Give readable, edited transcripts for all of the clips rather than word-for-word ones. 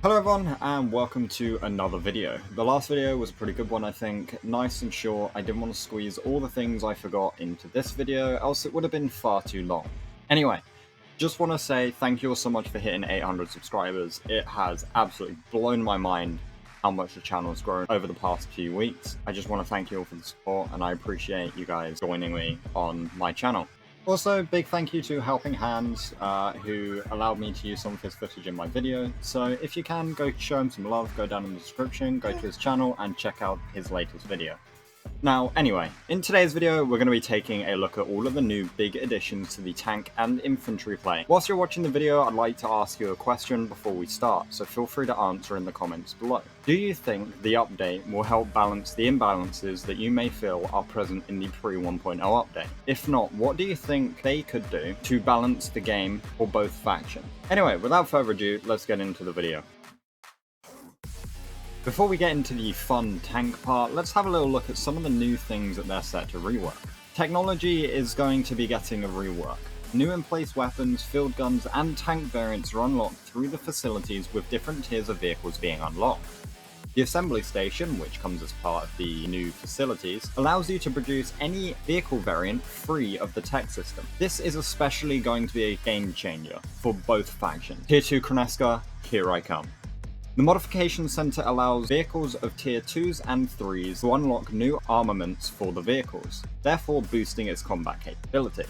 Hello everyone and welcome to another video. The last video was a pretty good one, I think. Nice and short. I didn't want to squeeze all the things I forgot into this video, else it would have been far too long. Anyway, just want to say thank you all so much for hitting 800 subscribers. It has absolutely blown my mind how much the channel has grown over the past few weeks. I just want to thank you all for the support and I appreciate you guys joining me on my channel. Also, big thank you to Helping Hands, who allowed me to use some of his footage in my video, so if you can, go show him some love, go down in the description, go to his channel, and check out his latest video. Now, anyway, in today's video, we're going to be taking a look at all of the new big additions to the tank and infantry play. Whilst you're watching the video, I'd like to ask you a question before we start, so feel free to answer in the comments below. Do you think the update will help balance the imbalances that you may feel are present in the pre-1.0 update? If not, what do you think they could do to balance the game for both factions? Anyway, without further ado, let's get into the video. Before we get into the fun tank part, let's have a little look at some of the new things that they're set to rework. Technology is going to be getting a rework. New in-place weapons, field guns, and tank variants are unlocked through the facilities with different tiers of vehicles being unlocked. The assembly station, which comes as part of the new facilities, allows you to produce any vehicle variant free of the tech system. This is especially going to be a game changer for both factions. Tier 2 Kreneska, here I come. The Modification Center allows vehicles of Tier 2s and 3s to unlock new armaments for the vehicles, therefore boosting its combat capability.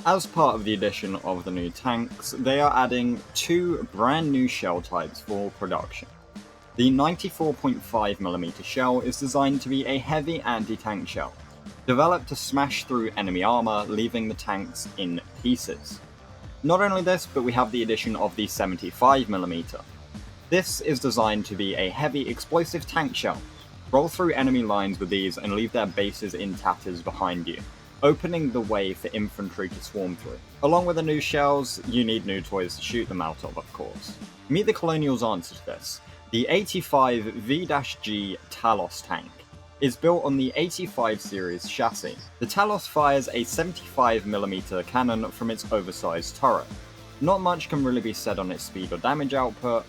As part of the addition of the new tanks, they are adding two brand new shell types for production. The 94.5mm shell is designed to be a heavy anti-tank shell, developed to smash through enemy armor, leaving the tanks in pieces. Not only this, but we have the addition of the 75mm. This is designed to be a heavy explosive tank shell. Roll through enemy lines with these and leave their bases in tatters behind you, opening the way for infantry to swarm through. Along with the new shells, you need new toys to shoot them out of course. Meet the Colonial's answer to this. The 85 V-G Talos tank is built on the 85 series chassis. The Talos fires a 75mm cannon from its oversized turret. Not much can really be said on its speed or damage output,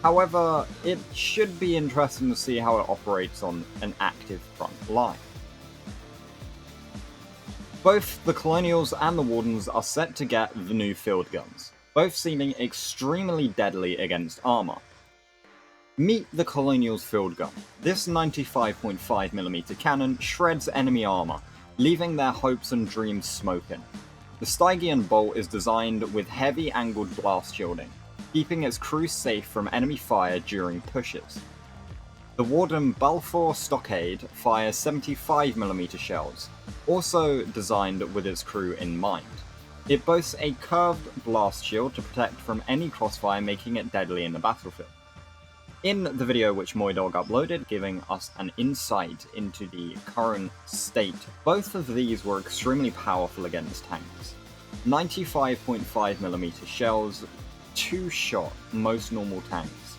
however, it should be interesting to see how it operates on an active front line. Both the Colonials and the Wardens are set to get the new field guns, both seeming extremely deadly against armor. Meet the Colonial's field gun. This 95.5mm cannon shreds enemy armor, leaving their hopes and dreams smoking. The Stygian bolt is designed with heavy angled blast shielding, keeping its crew safe from enemy fire during pushes. The Warden Balfour Stockade fires 75mm shells, also designed with its crew in mind. It boasts a curved blast shield to protect from any crossfire, making it deadly in the battlefield. In the video which Moydog uploaded, giving us an insight into the current state, both of these were extremely powerful against tanks. 95.5mm shells, two-shot most normal tanks.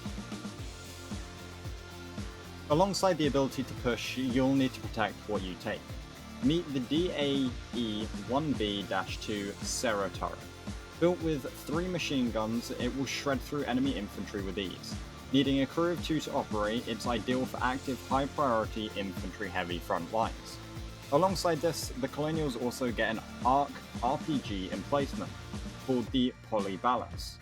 Alongside the ability to push, you'll need to protect what you take. Meet the DAE-1B-2 Serra turret. Built with 3 machine guns, it will shred through enemy infantry with ease. Needing a crew of 2 to operate, it's ideal for active, high-priority infantry-heavy front lines. Alongside this, the Colonials also get an ARC RPG emplacement, called the Polybalance.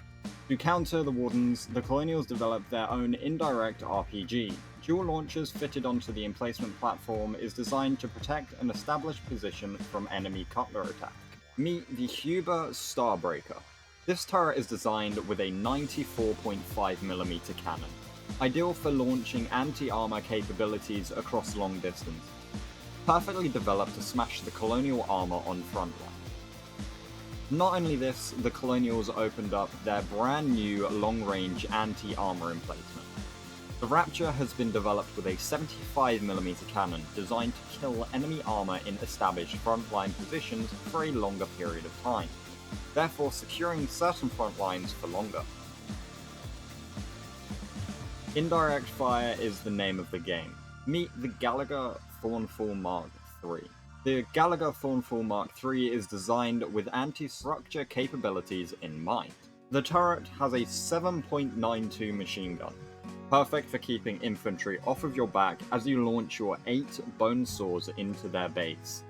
To counter the Wardens, the Colonials developed their own indirect RPG. Dual launchers fitted onto the emplacement platform is designed to protect an established position from enemy cutler attack. Meet the Huber Starbreaker. This turret is designed with a 94.5mm cannon, ideal for launching anti-armor capabilities across long distance. Perfectly developed to smash the Colonial armor on front line. Not only this, the Colonials opened up their brand new long-range anti-armor emplacement. The Rapture has been developed with a 75mm cannon designed to kill enemy armor in established frontline positions for a longer period of time, therefore securing certain front lines for longer. Indirect fire is the name of the game. Meet the Gallagher Thornfall Mark III. The Gallagher Thornfall Mark III is designed with anti-structure capabilities in mind. The turret has a 7.92 machine gun, perfect for keeping infantry off of your back as you launch your 8 bone saws into their base.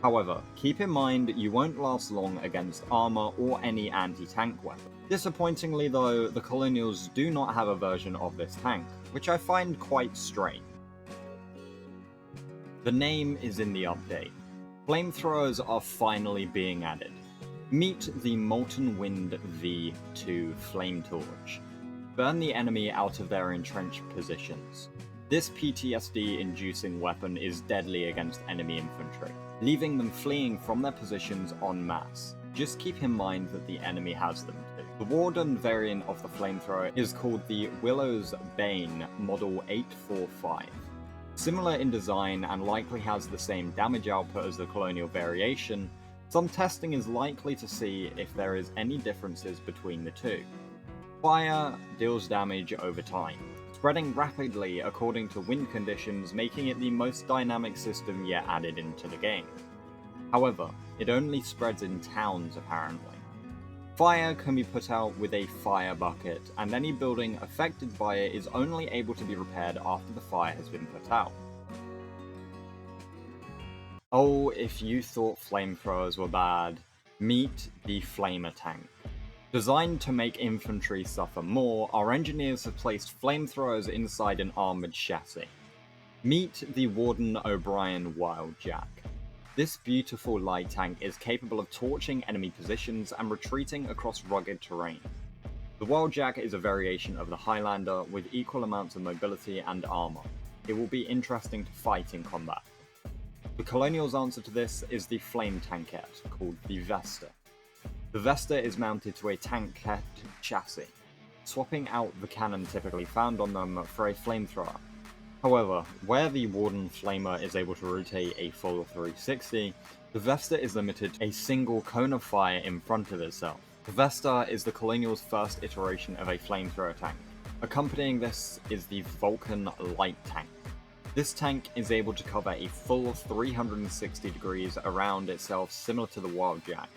However, keep in mind you won't last long against armor or any anti-tank weapon. Disappointingly though, the Colonials do not have a version of this tank, which I find quite strange. The name is in the update. Flamethrowers are finally being added. Meet the Molten Wind V2 Flame Torch. Burn the enemy out of their entrenched positions. This PTSD-inducing weapon is deadly against enemy infantry, leaving them fleeing from their positions en masse. Just keep in mind that the enemy has them too. The Warden variant of the flamethrower is called the Willow's Bane Model 845. Similar in design and likely has the same damage output as the Colonial variation, some testing is likely to see if there is any differences between the two. Fire deals damage over time, spreading rapidly according to wind conditions, making it the most dynamic system yet added into the game. However, it only spreads in towns apparently. Fire can be put out with a fire bucket, and any building affected by it is only able to be repaired after the fire has been put out. Oh, if you thought flamethrowers were bad, meet the Flamer Tank. Designed to make infantry suffer more, our engineers have placed flamethrowers inside an armoured chassis. Meet the Warden O'Brien Wildjack. This beautiful light tank is capable of torching enemy positions and retreating across rugged terrain. The Wildjack is a variation of the Highlander with equal amounts of mobility and armour. It will be interesting to fight in combat. The Colonial's answer to this is the flame tankette, called the Vesta. The Vesta is mounted to a tankette chassis, swapping out the cannon typically found on them for a flamethrower. However, where the Warden Flamer is able to rotate a full 360, the Vesta is limited to a single cone of fire in front of itself. The Vesta is the Colonial's first iteration of a flamethrower tank. Accompanying this is the Vulcan Light Tank. This tank is able to cover a full 360 degrees around itself, similar to the Wildjack.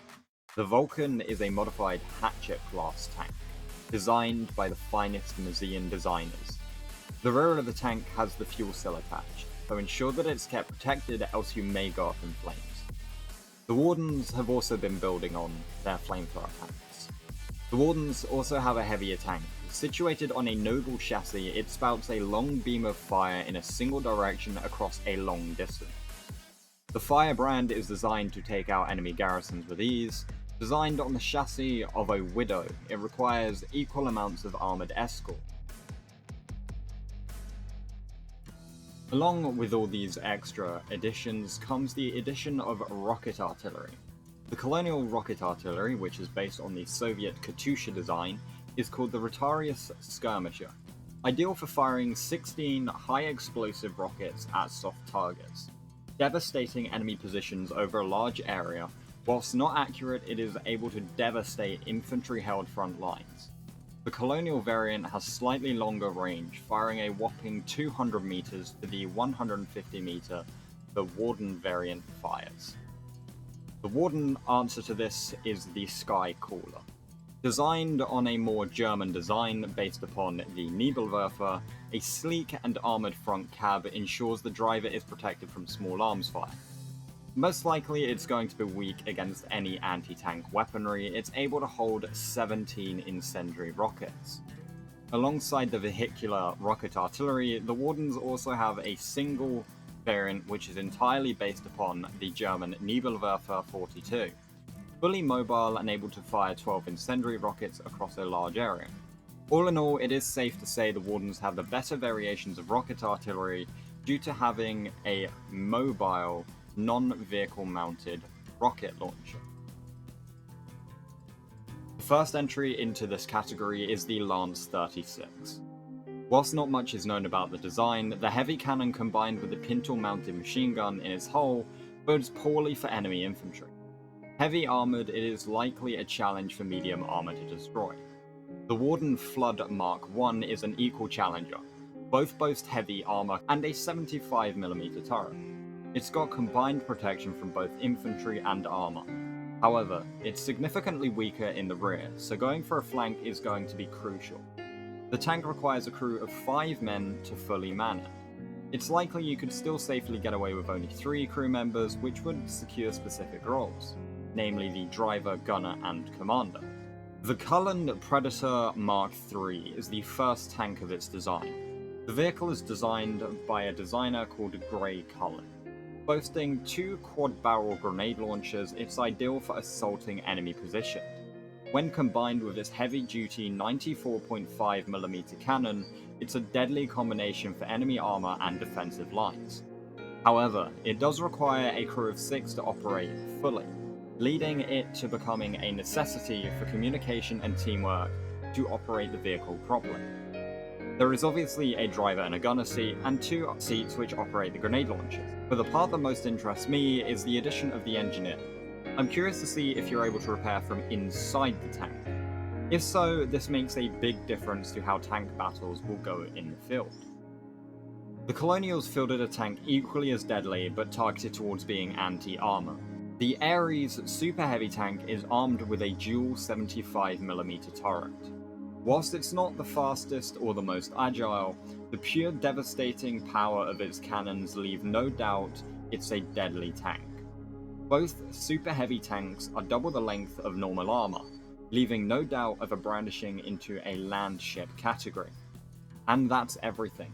The Vulcan is a modified hatchet-class tank, designed by the finest Mazian designers. The rear of the tank has the fuel cell attached, so ensure that it's kept protected, else you may go up in flames. The Wardens have also been building on their flamethrower tanks. The Wardens also have a heavier tank. Situated on a noble chassis, it spouts a long beam of fire in a single direction across a long distance. The Firebrand is designed to take out enemy garrisons with ease. Designed on the chassis of a Widow, it requires equal amounts of armoured escort. Along with all these extra additions comes the addition of rocket artillery. The Colonial rocket artillery, which is based on the Soviet Katyusha design, is called the Rotarius Skirmisher, ideal for firing 16 high-explosive rockets at soft targets, devastating enemy positions over a large area. Whilst not accurate, it is able to devastate infantry-held front lines. The Colonial variant has slightly longer range, firing a whopping 200 meters to the 150 meter the Warden variant fires. The Warden answer to this is the Sky Caller. Designed on a more German design based upon the Nebelwerfer, a sleek and armoured front cab ensures the driver is protected from small arms fire. Most likely it's going to be weak against any anti-tank weaponry. It's able to hold 17 incendiary rockets. Alongside the vehicular rocket artillery, the Wardens also have a single variant which is entirely based upon the German Nebelwerfer 42. Fully mobile and able to fire 12 incendiary rockets across a large area. All in all, it is safe to say the Wardens have the better variations of rocket artillery due to having a mobile, non-vehicle mounted rocket launcher. The first entry into this category is the Lance 36. Whilst not much is known about the design, the heavy cannon combined with the pintle-mounted machine gun in its hull bodes poorly for enemy infantry. Heavy armoured, it is likely a challenge for medium armour to destroy. The Warden Flood Mark I is an equal challenger. Both boast heavy armour and a 75mm turret. It's got combined protection from both infantry and armour. However, it's significantly weaker in the rear, so going for a flank is going to be crucial. The tank requires a crew of 5 men to fully man it. It's likely you could still safely get away with only 3 crew members, which would secure specific roles, namely the driver, gunner, and commander. The Cullen Predator Mark III is the first tank of its design. The vehicle is designed by a designer called Gray Cullen. Boasting 2 quad-barrel grenade launchers, it's ideal for assaulting enemy positions. When combined with its heavy-duty 94.5mm cannon, it's a deadly combination for enemy armor and defensive lines. However, it does require a crew of 6 to operate fully, leading it to becoming a necessity for communication and teamwork to operate the vehicle properly. There is obviously a driver and a gunner seat, and 2 seats which operate the grenade launchers, but the part that most interests me is the addition of the engineer. I'm curious to see if you're able to repair from inside the tank. If so, this makes a big difference to how tank battles will go in the field. The Colonials fielded a tank equally as deadly, but targeted towards being anti-armor. The Ares super heavy tank is armed with a dual 75mm turret. Whilst it's not the fastest or the most agile, the pure devastating power of its cannons leave no doubt it's a deadly tank. Both super heavy tanks are double the length of normal armor, leaving no doubt of a brandishing into a land ship category. And that's everything.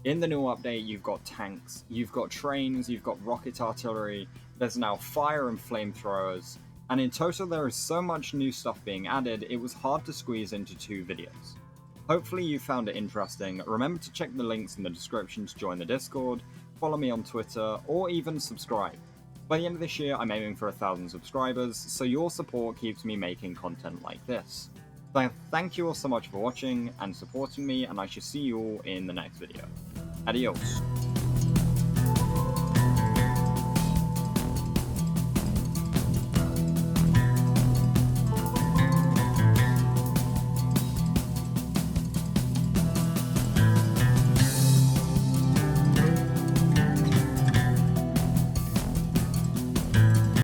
In the new update, you've got tanks, you've got trains, you've got rocket artillery, there's now fire and flamethrowers, and in total there is so much new stuff being added, it was hard to squeeze into 2 videos. Hopefully you found it interesting. Remember to check the links in the description to join the Discord, follow me on Twitter, or even subscribe. By the end of this year, I'm aiming for 1,000 subscribers, so your support keeps me making content like this. So thank you all so much for watching and supporting me, and I shall see you all in the next video. Adios.